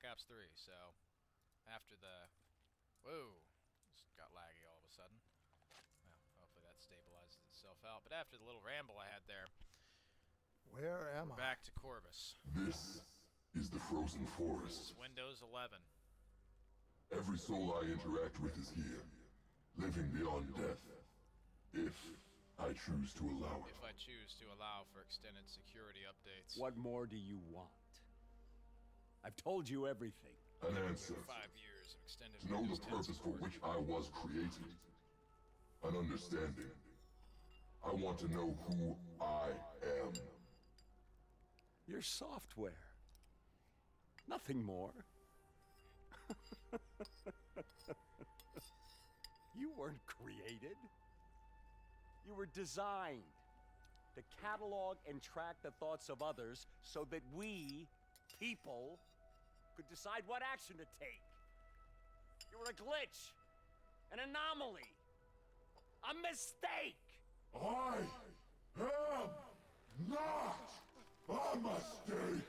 Black Ops 3. So after the whoa, just got laggy all of a sudden. Well, hopefully that stabilizes itself out. But after the little ramble I had there, Where am we're I? back to Corvus. This is the frozen This forest. is Windows 11. Every soul I interact with is here, living beyond death. If I choose to allow it. If I choose to allow for extended security updates. What more do you want? I've told you everything. An answer. 5 years of extended To know Windows the 10 purpose for support. which I was created. An understanding. I want to know who I am. Your software. Nothing more. You weren't created. You were designed to catalog and track the thoughts of others so that we, people, could decide what action to take. You were a glitch, an anomaly, a mistake. I am not a mistake!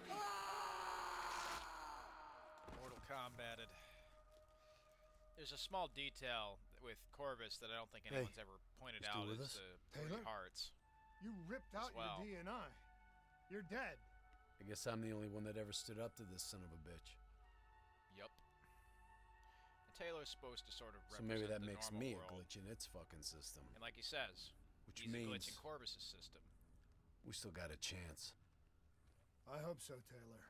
Mortal Kombated. There's a small detail with Corvus that I don't think anyone's ever pointed still out with is us? the Taylor? three hearts. You ripped out well. your DNI. You're dead. I guess I'm the only one that ever stood up to this son of a bitch. Yup. And Taylor's supposed to sort of So represent maybe that the makes normal me world. a glitch in its fucking system. And like he says, Which he's a glitch means- in Corvus's system. We still got a chance. I hope so, Taylor.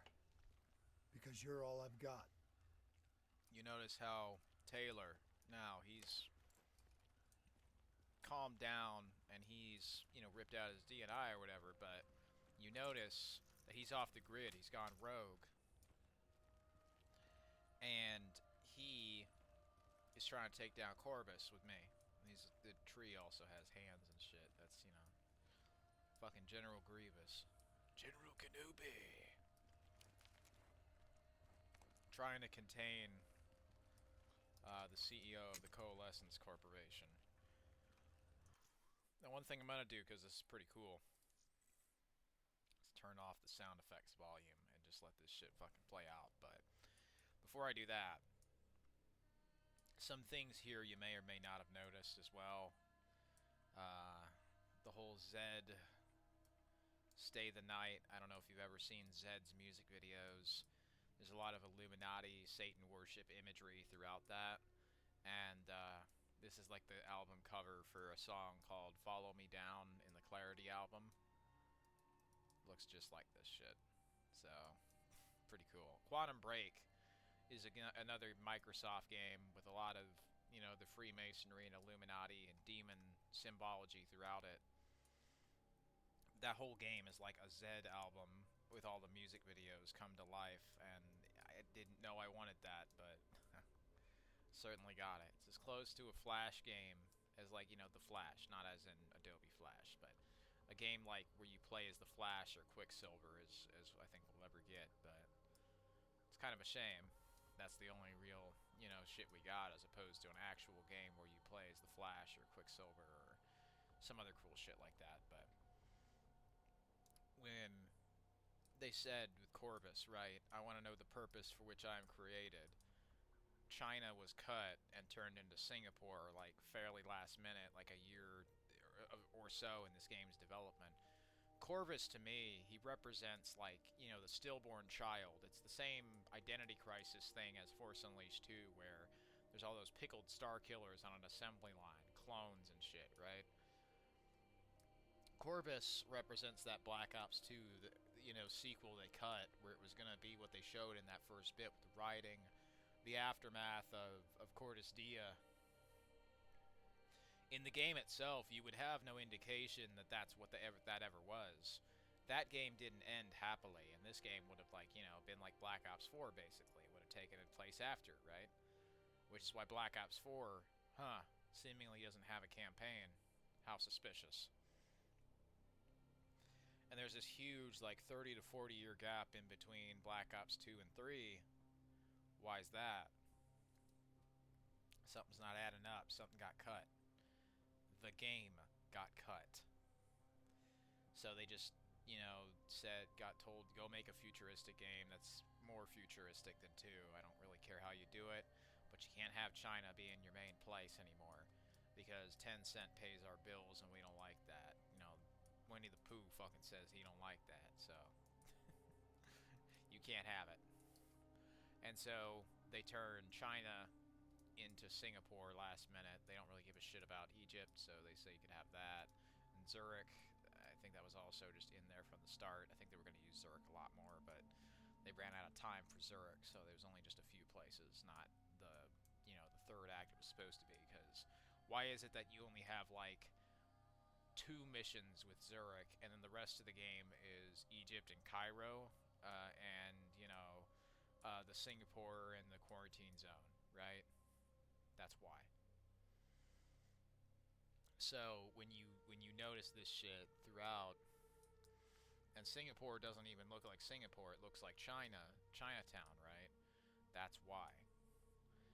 Because you're all I've got. You notice how Taylor, now, he's calmed down and he's, ripped out his DNI or whatever, but you notice that he's off the grid. He's gone rogue. And he is trying to take down Corvus with me. The tree also has hands and shit. That's, fucking General Grievous. General Kenobi. Trying to contain the CEO of the Coalescence Corporation. Now, one thing I'm going to do, because this is pretty cool, is turn off the sound effects volume and just let this shit fucking play out. But before I do that, some things here you may or may not have noticed as well. The whole Zed Stay the Night. I don't know if you've ever seen Zed's music videos. There's a lot of Illuminati, Satan worship imagery throughout that. And this is like the album cover for a song called Follow Me Down in the Clarity album. Looks just like this shit. So, pretty cool. Quantum Break is another Microsoft game with a lot of, the Freemasonry and Illuminati and demon symbology throughout it. That whole game is like a Zed album with all the music videos come to life, and I didn't know I wanted that, but certainly got it. It's as close to a Flash game as, like, the Flash, not as in Adobe Flash, but a game like where you play as the Flash or Quicksilver as I think we'll ever get. But it's kind of a shame that's the only real, shit we got, as opposed to an actual game where you play as the Flash or Quicksilver or some other cool shit like that. But when they said with Corvus, right, I want to know the purpose for which I am created, China was cut and turned into Singapore, like, fairly last minute, like a year or so in this game's development. Corvus, to me, he represents, like, the stillborn child. It's the same identity crisis thing as Force Unleashed 2, where there's all those pickled star killers on an assembly line, clones and shit, right? Corvus represents that Black Ops 2, sequel they cut, where it was going to be what they showed in that first bit with the writing, the aftermath of Corvus Dia. In the game itself, you would have no indication that that's what that ever was. That game didn't end happily, and this game would have, been like Black Ops 4, basically. It would have taken place after, right? Which is why Black Ops 4, seemingly doesn't have a campaign. How suspicious. And there's this huge, 30 to 40 year gap in between Black Ops 2 and 3. Why is that? Something's not adding up. Something got cut. The game got cut. So they just, got told, go make a futuristic game that's more futuristic than 2. I don't really care how you do it, but you can't have China being your main place anymore, because Tencent pays our bills and we don't like that. You know, Winnie the Pooh fucking says he don't like that, so you can't have it. And so they turned China into Singapore last minute. They don't really give a shit about Egypt, so they say you could have that. And Zurich, I think that was also just in there from the start. I think they were going to use Zurich a lot more, but they ran out of time for Zurich, so there was only just a few places, not the, you know, the third act it was supposed to be. Because why is it that you only have like 2 missions with Zurich, and then the rest of the game is Egypt and Cairo, and you know, the Singapore and the quarantine zone, right? That's why. So when you notice this shit throughout, and Singapore doesn't even look like Singapore, it looks like Chinatown, right? That's why.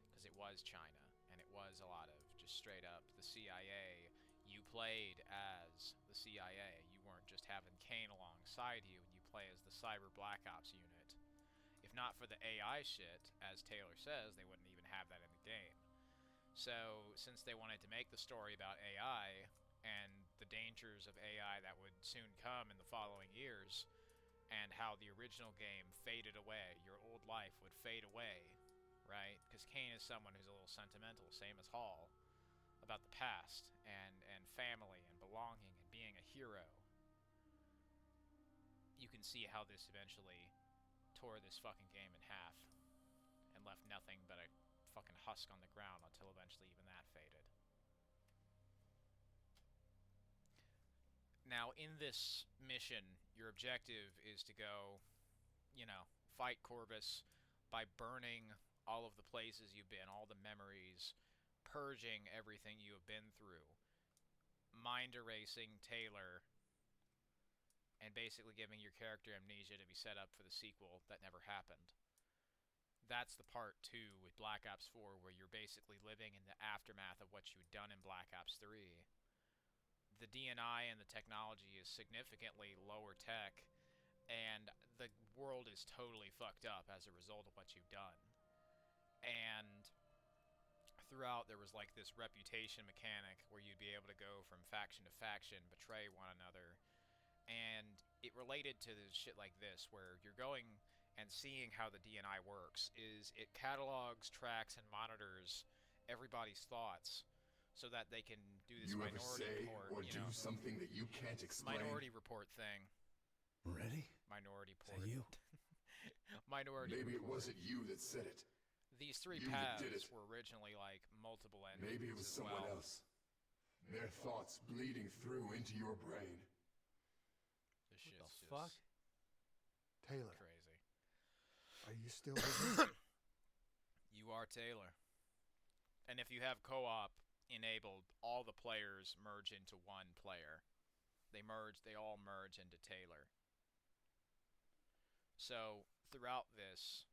Because it was China, and it was a lot of just straight up the CIA. You played as the CIA. You weren't just having Kane alongside you, and you play as the Cyber Black Ops unit. If not for the AI shit, as Taylor says, they wouldn't even have that in the game. So, since they wanted to make the story about AI and the dangers of AI that would soon come in the following years, and how the original game faded away, your old life would fade away, right? Because Kane is someone who's a little sentimental, same as Hall, about the past, and family, and belonging, and being a hero. You can see how this eventually tore this fucking game in half, and left nothing but a fucking husk on the ground until eventually even that faded. Now, in this mission, your objective is to go, you know, fight Corvus by burning all of the places you've been, all the memories, purging everything you have been through, mind erasing Taylor, and basically giving your character amnesia to be set up for the sequel that never happened. That's the part 2 with Black Ops 4, where you're basically living in the aftermath of what you'd done in Black Ops 3. The DNI and the technology is significantly lower tech, and the world is totally fucked up as a result of what you've done. And throughout, there was like this reputation mechanic where you'd be able to go from faction to faction, betray one another, and it related to shit like this, where you're going and seeing how the DNI works. Is it catalogs, tracks, and monitors everybody's thoughts so that they can do this minority report, or do something that you can't explain. Minority report thing. Ready? Minority Is report. that you? Minority Maybe report. it wasn't you that said it. These 3 You that did paths it. were originally like multiple endings. Maybe it was as someone well. else. Their thoughts bleeding through into your brain. This shit's The just fuck? Taylor, crazy. are you still with me? You are Taylor. And if you have co-op enabled, all the players merge into one player. They all merge into Taylor. So, throughout this,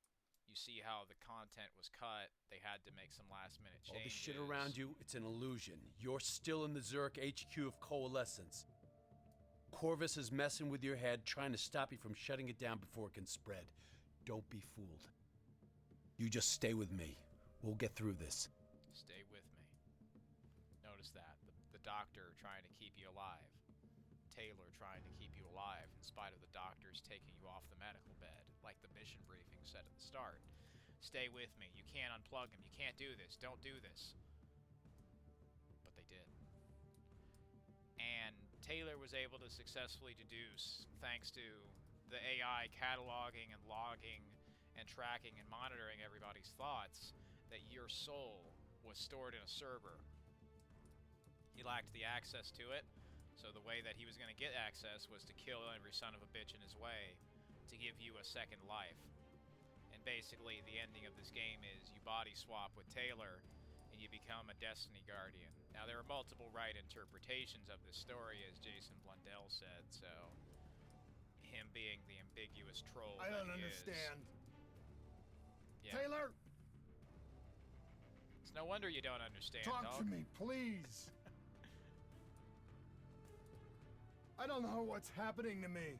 you see how the content was cut. They had to make some last minute changes. All the shit around you, it's an illusion. You're still in the Zurich HQ of Coalescence. Corvus is messing with your head, trying to stop you from shutting it down before it can spread. Don't be fooled. You just stay with me. We'll get through this. Stay with me. Notice that. The doctor trying to keep you alive. Taylor trying to keep you alive in spite of the doctors taking you off the medical bed, like the mission briefing said at the start. Stay with me. You can't unplug him. You can't do this. Don't do this. But they did. And Taylor was able to successfully deduce, thanks to the AI cataloging and logging and tracking and monitoring everybody's thoughts, that your soul was stored in a server. He lacked the access to it, so the way that he was going to get access was to kill every son of a bitch in his way to give you a second life. And basically, the ending of this game is you body swap with Taylor and you become a Destiny Guardian. Now, there are multiple right interpretations of this story, as Jason Blundell said, so him being the ambiguous troll I that don't he understand. is. Yeah. Taylor, It's no wonder you don't understand, talk dog. to me, please. I don't know what's happening to me.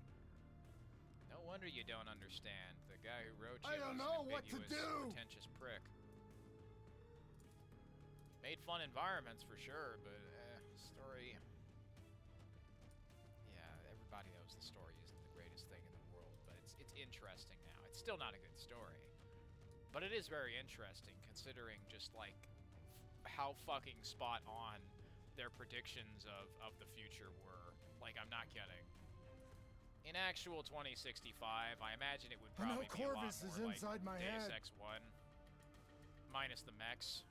No wonder you don't understand. The guy who wrote you I don't was know an what to ambiguous, do. pretentious prick. Made fun environments for sure, but story. Yeah, everybody knows the story isn't the greatest thing in the world, but it's interesting now. It's still not a good story, but it is very interesting considering just like how fucking spot on their predictions of the future were. Like, I'm not kidding. In actual 2065, I imagine it would I know probably be a lot Corvus is more inside my like Deus head. Ex 1, minus the mechs.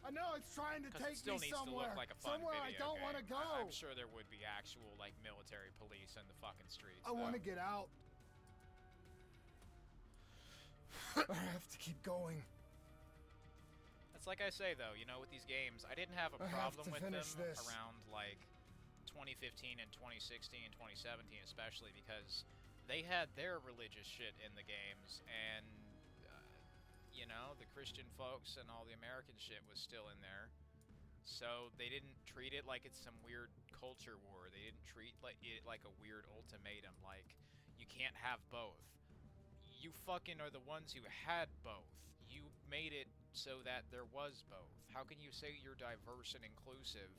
I know it's trying to Because it take still me needs to somewhere. look like a fun Somewhere I video don't game. want to go. I'm sure there would be actual, like, military police in the fucking streets. I want to get out. I have to keep going. That's like I say, though, you know, with these games, I didn't have a I have problem to with them finish this. around, like, 2015 and 2016 and 2017, especially because they had their religious shit in the games, and, you know, the Christian folks and all the American shit was still in there. So they didn't treat it like it's some weird culture war. They didn't treat it like a weird ultimatum, like, you can't have both. You fucking are the ones who had both. You made it so that there was both. How can you say you're diverse and inclusive,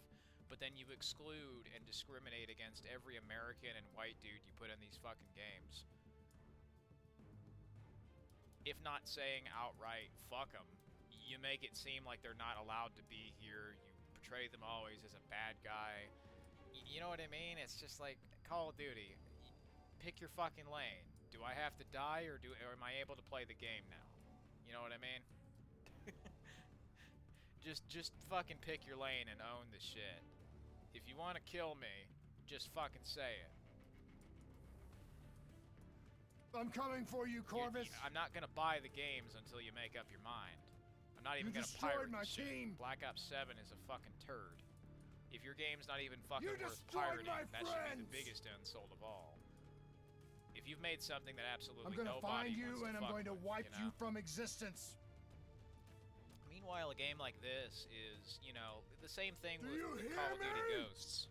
but then you exclude and discriminate against every American and white dude you put in these fucking games? If not saying outright, fuck them, you make it seem like they're not allowed to be here. You portray them always as a bad guy. You know what I mean? It's just like Call of Duty. Pick your fucking lane. Do I have to die, or am I able to play the game now? You know what I mean? just fucking pick your lane and own the shit. If you want to kill me, just fucking say it. I'm coming for you, Corvus. I'm not gonna buy the games until you make up your mind. I'm not even You gonna destroyed pirate my the shit. team. Black Ops 7 is a fucking turd. If your game's not even fucking You worth destroyed pirating, my that should be the friends. biggest insult of all. If you've made something that absolutely I'm gonna nobody find you wants to and I'm fuck going to with, wipe you you know? from existence. Meanwhile, a game like this is, you know, the same thing Do with you the hear Call of Duty me? Ghosts.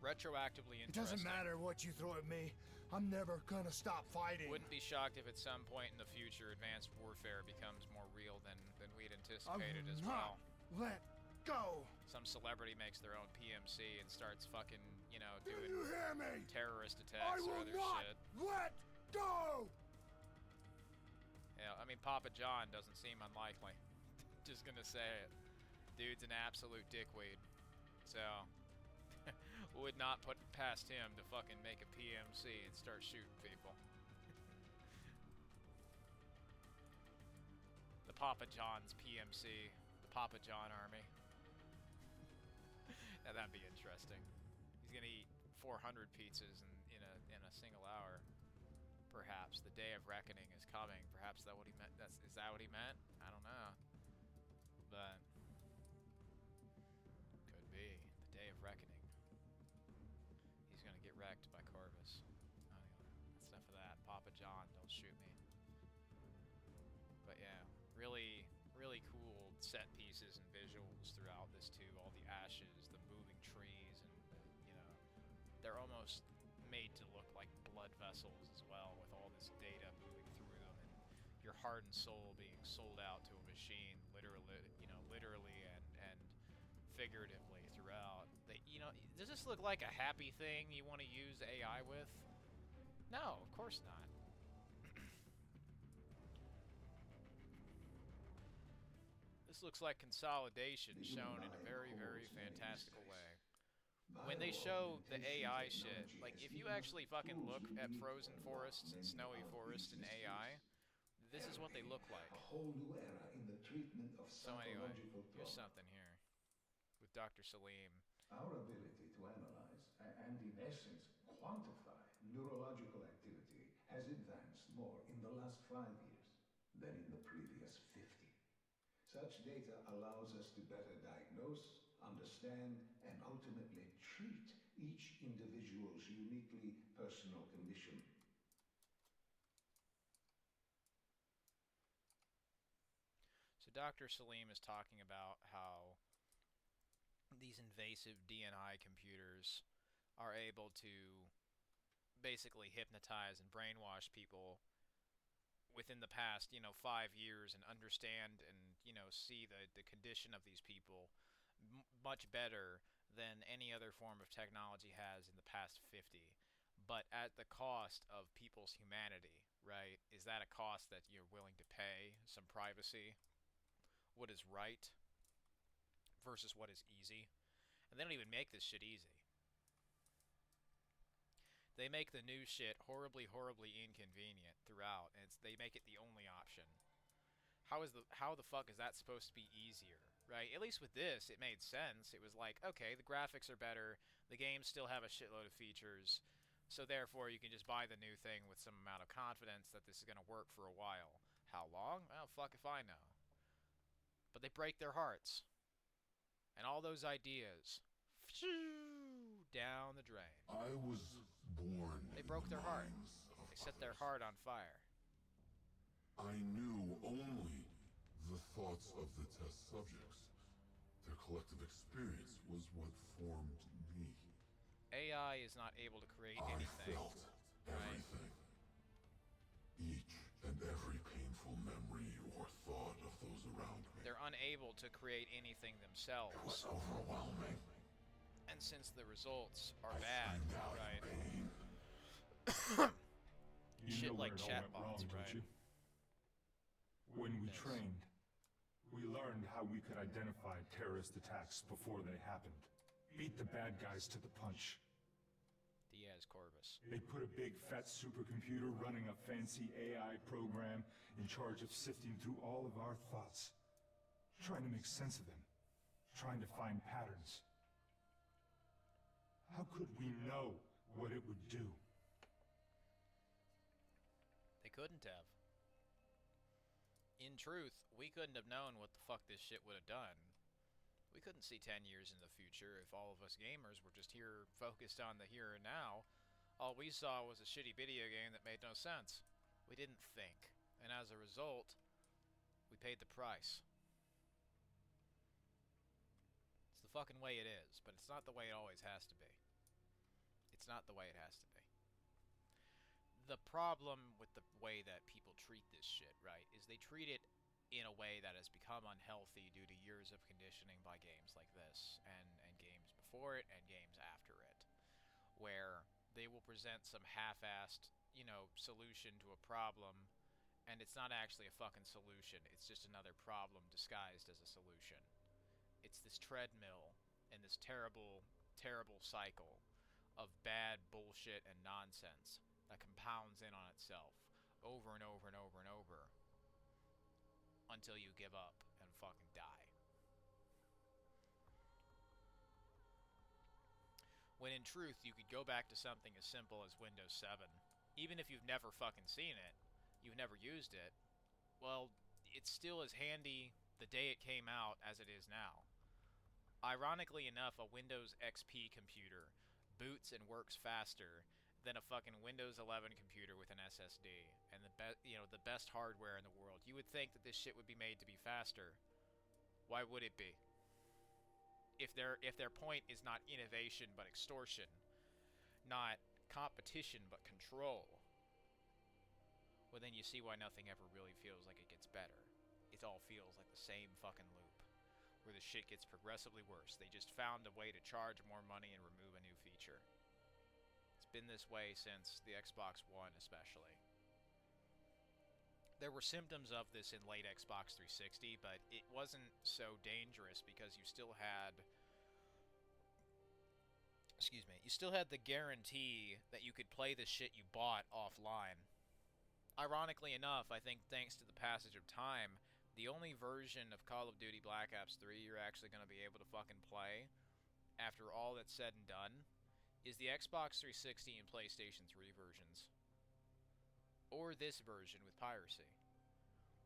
Retroactively It interesting. doesn't matter what you throw at me. I'm never gonna stop fighting. Wouldn't be shocked if at some point in the future advanced warfare becomes more real than we'd I anticipated will as not well. let go. Some celebrity makes their own PMC and starts fucking, you know, Do doing you hear me? terrorist I attacks or will other not shit. let go. Yeah, I mean, Papa John doesn't seem unlikely. Just gonna say it. Dude's an absolute dickweed. So, would not put past him to fucking make a PMC and start shooting people. The Papa John's PMC. The Papa John Army. Now that'd be interesting. He's gonna eat 400 pizzas in a single hour. Perhaps the day of reckoning is coming. Perhaps that what he meant. Is that what he meant? I don't know. But could be the day of reckoning. He's gonna get wrecked by Corvus. That's enough of that. Papa John, don't shoot me. But yeah, really, really cool set pieces and visuals throughout this too. All the ashes, the moving trees, and you know, they're almost made to look like blood vessels as well, with all this data moving through them, and your heart and soul being sold out to a machine, literally and figuratively throughout. You know, does this look like a happy thing you want to use AI with? No, of course not. This looks like consolidation shown in a very, very fantastical way. When they show the AI shit, like if you actually fucking look at frozen forests and snowy forests in AI, this is what they look like. A whole new era in the treatment of So anyway, psychological here's trauma. something here with Dr. Salim. Our ability to analyze and, in essence, quantify neurological activity has advanced more in the last 5 years than in the previous 50. Such data allows us to better diagnose, understand, and ultimately treat each individual's uniquely personal condition. So Dr. Salim is talking about how these invasive DNI computers are able to basically hypnotize and brainwash people within the past, 5 years and understand and, see the condition of these people much better than any other form of technology has in the past 50. But at the cost of people's humanity, right? Is that a cost that you're willing to pay? Some privacy? What is right versus what is easy? And they don't even make this shit easy. They make the new shit horribly, horribly inconvenient throughout, and they make it the only option. How the fuck is that supposed to be easier, right? At least with this, it made sense. It was like, okay, the graphics are better, the games still have a shitload of features, so therefore you can just buy the new thing with some amount of confidence that this is going to work for a while. How long? Well, fuck if I know. But they break their hearts. And all those ideas, down the drain. I was born. They broke their heart. They Set their heart on fire. I knew only the thoughts of the test subjects. Their collective experience was what formed me. AI is not able to create I anything. felt everything. Each and every painful memory or thought of those around me. They're unable to create anything It was themselves. overwhelming. And since the results are I bad, screamed out in right? pain. You Shit know where like it all went wrong, chatbots, don't right? you? When we Yes. trained, we learned how we could identify terrorist attacks before they happened. Beat the bad guys to the punch. Diaz Corvus. They put a big fat supercomputer running a fancy AI program in charge of sifting through all of our thoughts. Trying to make sense of them. Trying to find patterns. How could we know what it would do? They couldn't have. In truth, we couldn't have known what the fuck this shit would have done. We couldn't see 10 years in the future if all of us gamers were just here focused on the here and now. All we saw was a shitty video game that made no sense. We didn't think. And as a result, we paid the price. It's the fucking way it is, but it's not the way it always has to be. It's not the way it has to be. The problem with the way that people treat this shit, right, is they treat it in a way that has become unhealthy due to years of conditioning by games like this, and games before it, and games after it, where they will present some half-assed, solution to a problem, and it's not actually a fucking solution, it's just another problem disguised as a solution. It's this treadmill, and this terrible, terrible cycle of bad bullshit and nonsense that compounds in on itself over and over and over and over until you give up and fucking die. When in truth, you could go back to something as simple as Windows 7. Even if you've never fucking seen it, you've never used it, well, it's still as handy the day it came out as it is now. Ironically enough, a Windows XP computer boots and works faster than a fucking Windows 11 computer with an SSD and the best hardware in the world. You would think that this shit would be made to be faster. Why would it be? If their point is not innovation but extortion, not competition but control, well then you see why nothing ever really feels like it gets better. It all feels like the same fucking loop, where the shit gets progressively worse. They just found a way to charge more money and remove a new feature. It's been this way since the Xbox One, especially. There were symptoms of this in late Xbox 360, but it wasn't so dangerous because you still had... you still had the guarantee that you could play the shit you bought offline. Ironically enough, I think thanks to the passage of time, the only version of Call of Duty Black Ops 3 you're actually going to be able to fucking play, after all that's said and done, is the Xbox 360 and PlayStation 3 versions. Or this version with piracy.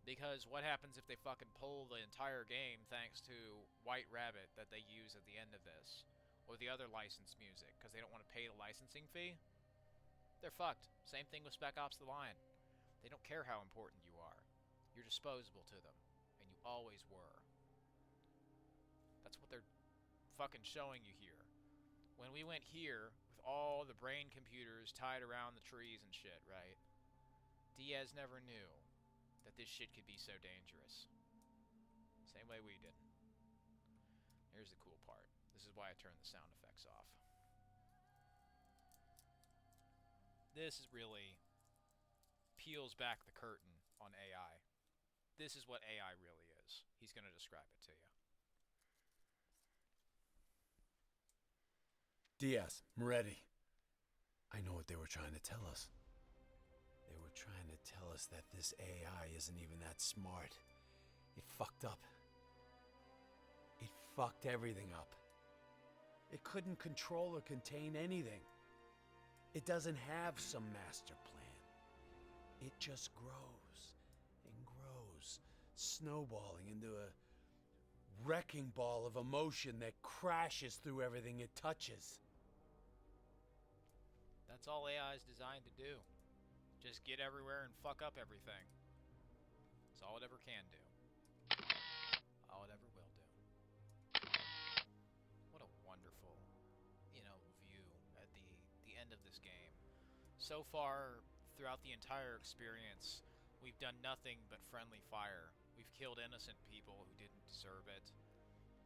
Because what happens if they fucking pull the entire game thanks to White Rabbit that they use at the end of this? Or the other licensed music, because they don't want to pay the licensing fee? They're fucked. Same thing with Spec Ops The Line. They don't care how important you are. You're disposable to them. And you always were. That's what they're fucking showing you here. when we went here with all the brain computers tied around the trees and shit, right? Diaz never knew that this shit could be so dangerous. Same way we did. Here's the cool part. This is why I turned the sound effects off. This is really peels back the curtain on AI. This is what AI really is. He's going to describe it to you. Diaz, Moretti. I know what they were trying to tell us. They were trying to tell us that this AI isn't even that smart. It fucked up. It fucked everything up. It couldn't control or contain anything. It doesn't have some master plan. It just grows and grows, snowballing into a wrecking ball of emotion that crashes through everything it touches. That's all AI is designed to do. Just get everywhere and fuck up everything. That's all it ever can do. All it ever will do. What a wonderful, view at the end of this game. So far, throughout the entire experience, we've done nothing but friendly fire. We've killed innocent people who didn't deserve it.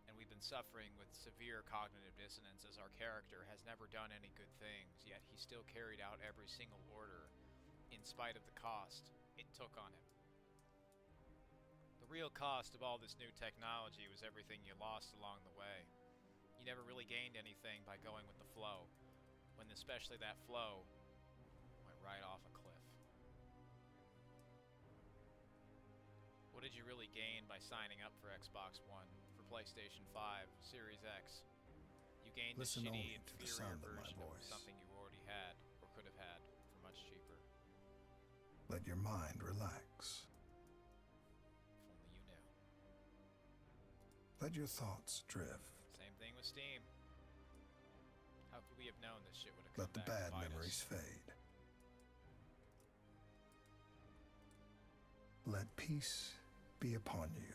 And we've been suffering with severe cognitive dissonance as our character has never done any good things, yet he still carried out every single order in spite of the cost it took on him. The real cost of all this new technology was everything you lost along the way. You never really gained anything by going with the flow, when especially that flow went right off a cliff. What did you really gain by signing up for Xbox One, for PlayStation 5, Series X? You gained Listen a only shitty, to the inferior sound of my version of voice. something you already had, or could have had, for much cheaper. Let your mind relax. If only you knew. Let your thoughts drift. Same thing with Steam. How could we have known this shit would have come Let the back bad to bite memories us? fade. Let peace be upon you.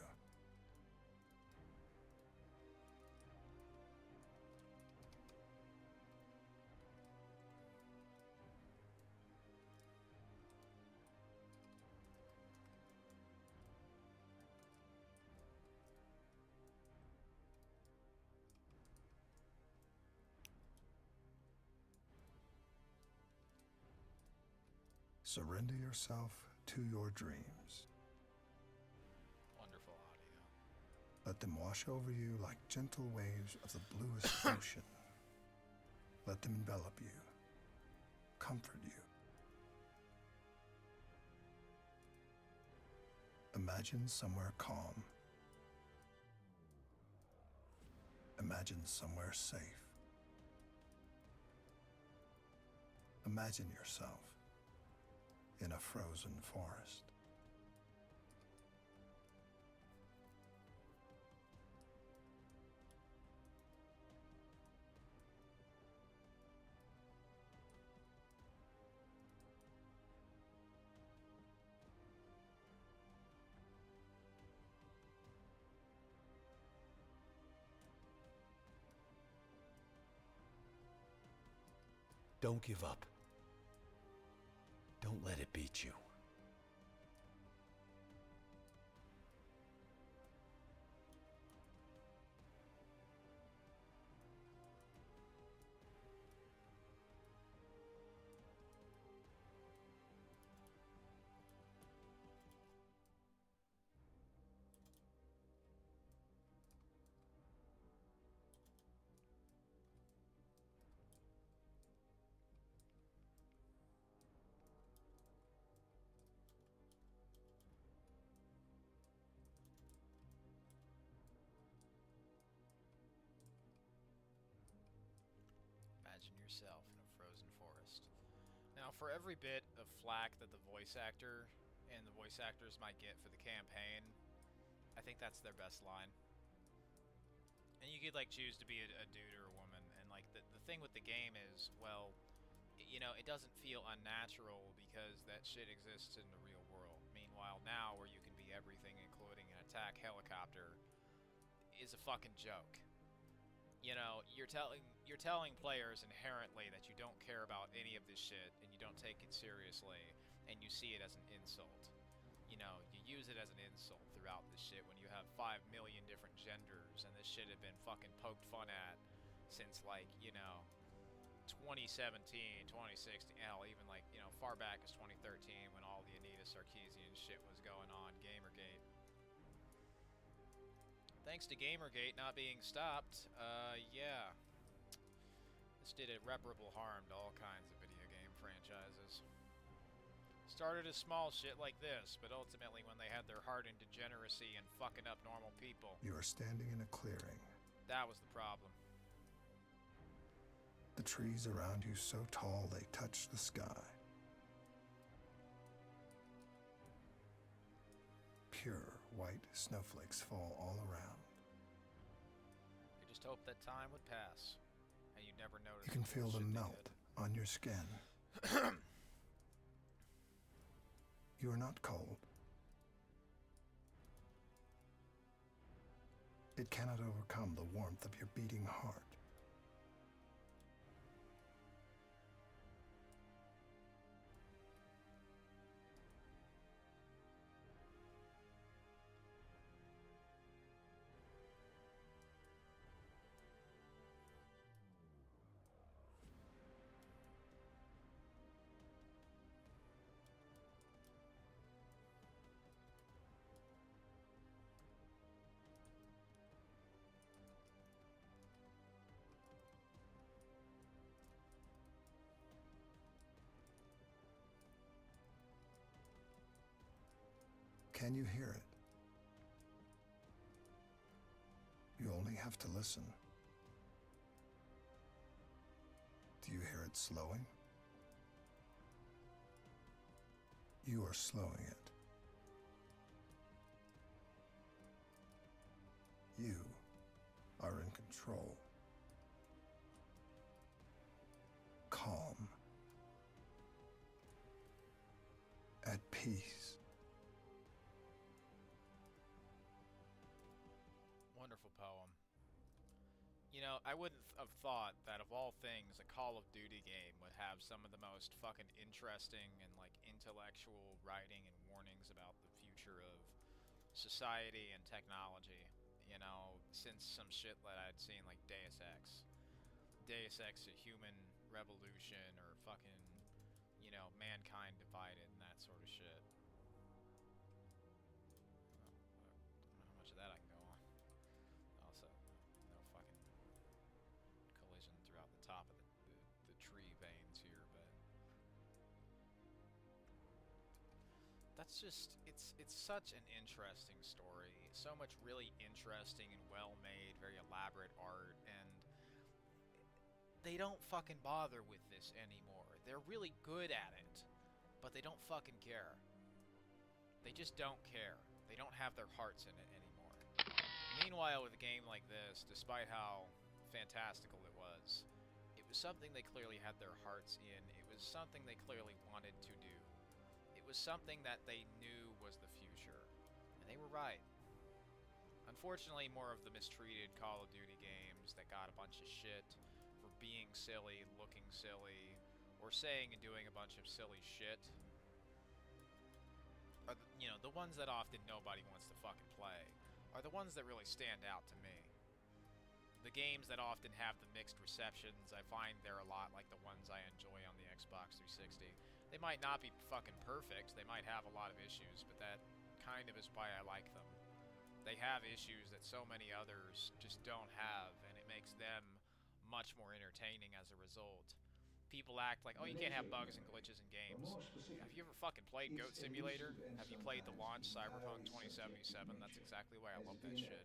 Surrender yourself to your dreams. Wonderful audio. Let them wash over you like gentle waves of the bluest ocean. Let them envelop you, comfort you. Imagine somewhere calm. Imagine somewhere safe. Imagine yourself in a frozen forest. Don't give up. Don't let it beat you. Imagine yourself in a frozen forest. Now, for every bit of flack that the voice actor and the voice actors might get for the campaign, I think that's their best line. And you could choose to be a dude or a woman, and the thing with the game is, well, it doesn't feel unnatural because that shit exists in the real world. Meanwhile, now where you can be everything, including an attack helicopter, is a fucking joke. You know, you're telling players inherently that you don't care about any of this shit and you don't take it seriously and you see it as an insult. You know, you use it as an insult throughout this shit when you have 5 million different genders and this shit had been fucking poked fun at since like, you know, 2017, 2016, hell, even like, you know, far back as 2013 when all the Anita Sarkeesian shit was going on, Gamergate. Thanks to Gamergate not being stopped, yeah. This did irreparable harm to all kinds of video game franchises. Started as small shit like this, but ultimately when they had their heart in degeneracy and fucking up normal people. You are standing in a clearing. That was the problem. The trees around you so tall they touch the sky. Pure white snowflakes fall all around. You just hope that time would pass, and you'd never notice. You can the feel them bullshit they melt did. on your skin. You are not cold. It cannot overcome the warmth of your beating heart. Can you hear it? You only have to listen. Do you hear it slowing? You are slowing it. You are in control. Calm. At peace. Wonderful poem. You know, I wouldn't have thought that of all things, a Call of Duty game would have some of the most fucking interesting and like intellectual writing and warnings about the future of society and technology. You know, since some shit that I'd seen like Deus Ex. Deus Ex, A Human Revolution, or fucking, you know, Mankind Divided and that sort of shit. I don't know how much of that I can go on. Also, no fucking collision throughout the top of the tree veins here, but that's just, it's such an interesting story. So much really interesting and well-made, very elaborate art, and they don't fucking bother with this anymore. They're really good at it, but they don't fucking care. They just don't care. They don't have their hearts in it anymore. Meanwhile, with a game like this, despite how fantastical it was something they clearly had their hearts in. It was something they clearly wanted to do. It was something that they knew was the future. And they were right. Unfortunately, more of the mistreated Call of Duty games that got a bunch of shit for being silly, looking silly, or saying and doing a bunch of silly shit are the ones that often nobody wants to fucking play, are the ones that really stand out to me. The games that often have the mixed receptions, I find they're a lot like the ones I enjoy on the Xbox 360. They might not be fucking perfect, they might have a lot of issues, but that kind of is why I like them. They have issues that so many others just don't have, and it makes them much more entertaining as a result. People act like, oh, you can't have bugs and glitches in games. Have you ever fucking played Goat Simulator? Have you played the launch Cyberpunk 2077? That's exactly why I love that shit.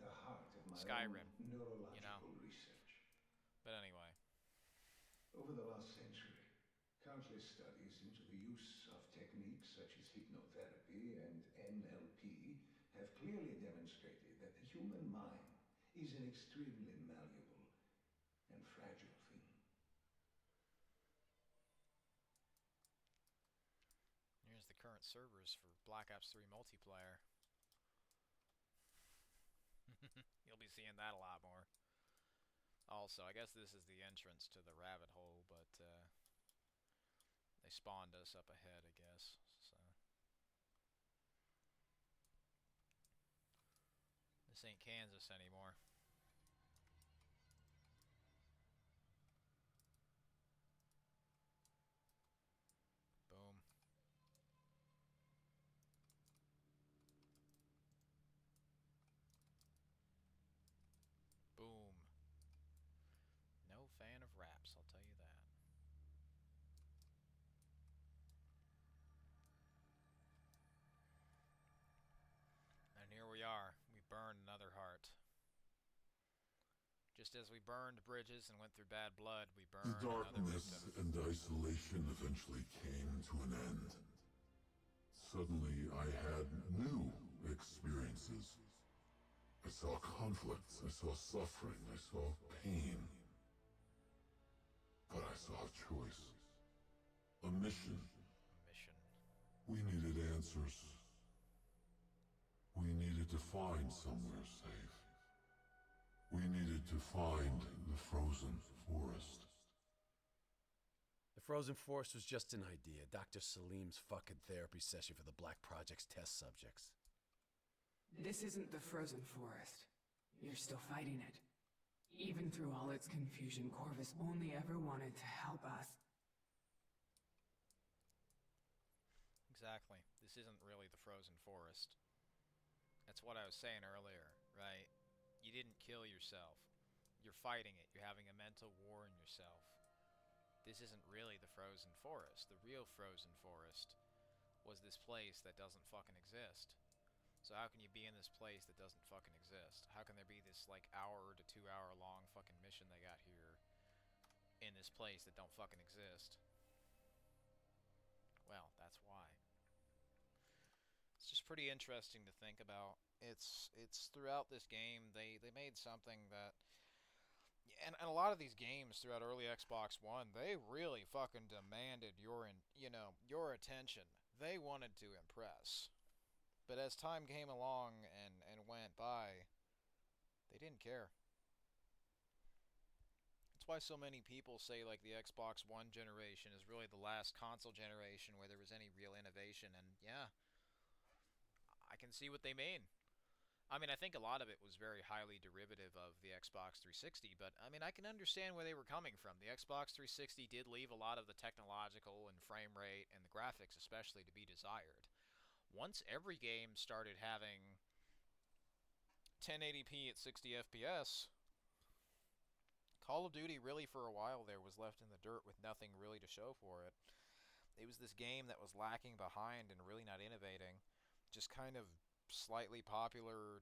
Skyrim, you know? But anyway. Over the last century, countless studies into the use of techniques such as hypnotherapy and NLP have clearly demonstrated that the human mind is an extremely malleable and fragile thing. Here's the current servers for Black Ops 3 multiplayer. You'll be seeing that a lot more. Also, I guess this is the entrance to the rabbit hole, but they spawned us up ahead, I guess. So this ain't Kansas anymore. Boom. Boom. No fan of raps, I'll tell you that. And here we are. We burned another heart. Just as we burned bridges and went through bad blood, we The burned another darkness victim. and isolation eventually came to an end. Suddenly, I had new experiences. I saw conflicts, I saw suffering, I saw pain. But I saw a choice. A mission. Mission. We needed answers. We needed to find somewhere safe. We needed to find the frozen forest. The frozen forest was just an idea. Dr. Salim's fucking therapy session for the Black Project's test subjects. This isn't the frozen forest. You're still fighting it. Even through all its confusion, Corvus only ever wanted to help us. Exactly. This isn't really the frozen forest. That's what I was saying earlier, right? You didn't kill yourself. You're fighting it. You're having a mental war in yourself. This isn't really the frozen forest. The real frozen forest was this place that doesn't fucking exist. So how can you be in this place that doesn't fucking exist? How can there be this like hour to 2 hour long fucking mission they got here in this place that don't fucking exist? Well, that's why. It's just pretty interesting to think about. It's throughout this game they made something that, and a lot of these games throughout early Xbox One, they really fucking demanded your attention. They wanted to impress. But as time came along and went by, they didn't care. That's why so many people say like the Xbox One generation is really the last console generation where there was any real innovation, and yeah, I can see what they mean. I mean, I think a lot of it was very highly derivative of the Xbox 360, but I mean, I can understand where they were coming from. The Xbox 360 did leave a lot of the technological and frame rate and the graphics especially to be desired. Once every game started having 1080p at 60 FPS, Call of Duty really for a while there was left in the dirt with nothing really to show for it. It was this game that was lacking behind and really not innovating, just kind of slightly popular,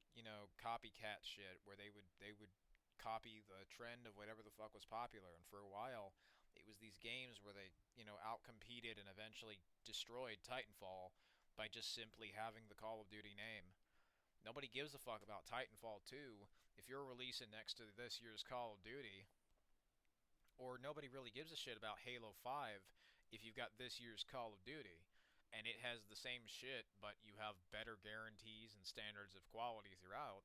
copycat shit where they would copy the trend of whatever the fuck was popular. And for a while, it was these games where they, outcompeted and eventually destroyed Titanfall by just simply having the Call of Duty name. Nobody gives a fuck about Titanfall 2 if you're releasing next to this year's Call of Duty, or nobody really gives a shit about Halo 5 if you've got this year's Call of Duty and it has the same shit, but you have better guarantees and standards of quality throughout.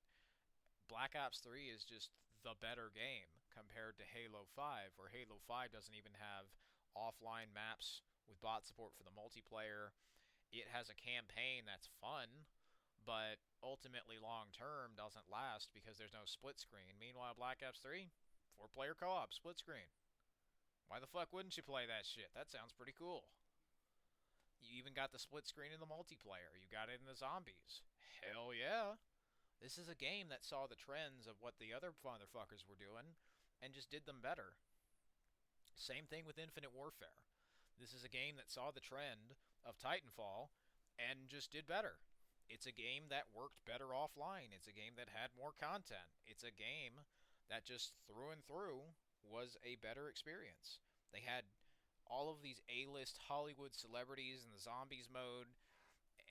Black Ops 3 is just the better game compared to Halo 5, where Halo 5 doesn't even have offline maps with bot support for the multiplayer. It has a campaign that's fun, but ultimately long term doesn't last because there's no split screen. Meanwhile, Black Ops 3, 4-player co-op, split screen. Why the fuck wouldn't you play that shit? That sounds pretty cool. You even got the split screen in the multiplayer. You got it in the zombies. Hell yeah. This is a game that saw the trends of what the other motherfuckers were doing and just did them better. Same thing with Infinite Warfare. This is a game that saw the trend of Titanfall and just did better. It's a game that worked better offline. It's a game that had more content. It's a game that just through and through was a better experience. They had all of these A-list Hollywood celebrities in the zombies mode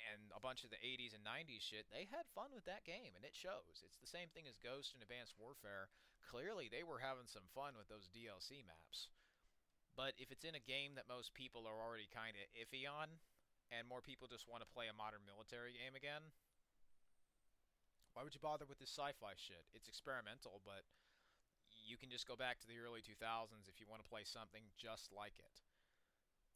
and a bunch of the 80s and 90s shit. They had fun with that game, and it shows. It's the same thing as Ghost and Advanced Warfare. Clearly, they were having some fun with those DLC maps. But if it's in a game that most people are already kind of iffy on, and more people just want to play a modern military game again, why would you bother with this sci-fi shit? It's experimental, but You can just go back to the early 2000s if you want to play something just like it.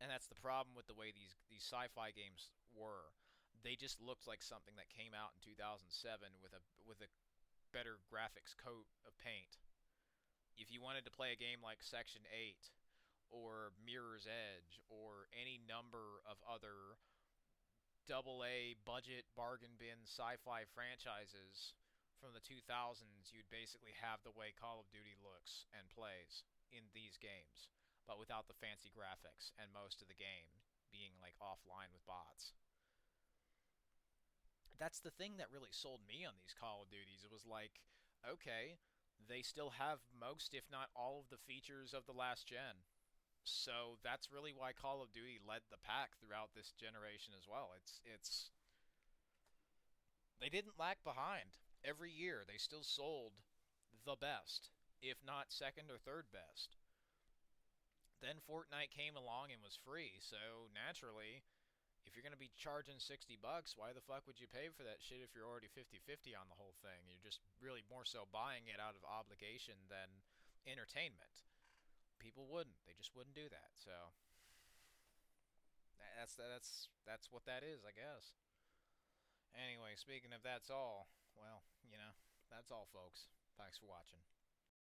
And that's the problem with the way these sci-fi games were. They just looked like something that came out in 2007 with a better graphics coat of paint. If you wanted to play a game like Section 8 or Mirror's Edge or any number of other AA budget bargain bin sci-fi franchises from the 2000s, you'd basically have the way Call of Duty looks and plays in these games, but without the fancy graphics and most of the game being like offline with bots. That's the thing that really sold me on these Call of Duties. It was like, okay, they still have most, if not all, of the features of the last gen. So that's really why Call of Duty led the pack throughout this generation as well. It's they didn't lag behind. Every year they still sold the best, if not second or third best. Then Fortnite came along and was free, so naturally, if you're going to be charging $60, why the fuck would you pay for that shit if you're already 50-50 on the whole thing? You're just really more so buying it out of obligation than entertainment. People wouldn't. They just wouldn't do that. So that's what that is, I guess. Anyway, speaking of that's all, well, that's all, folks. Thanks for watching.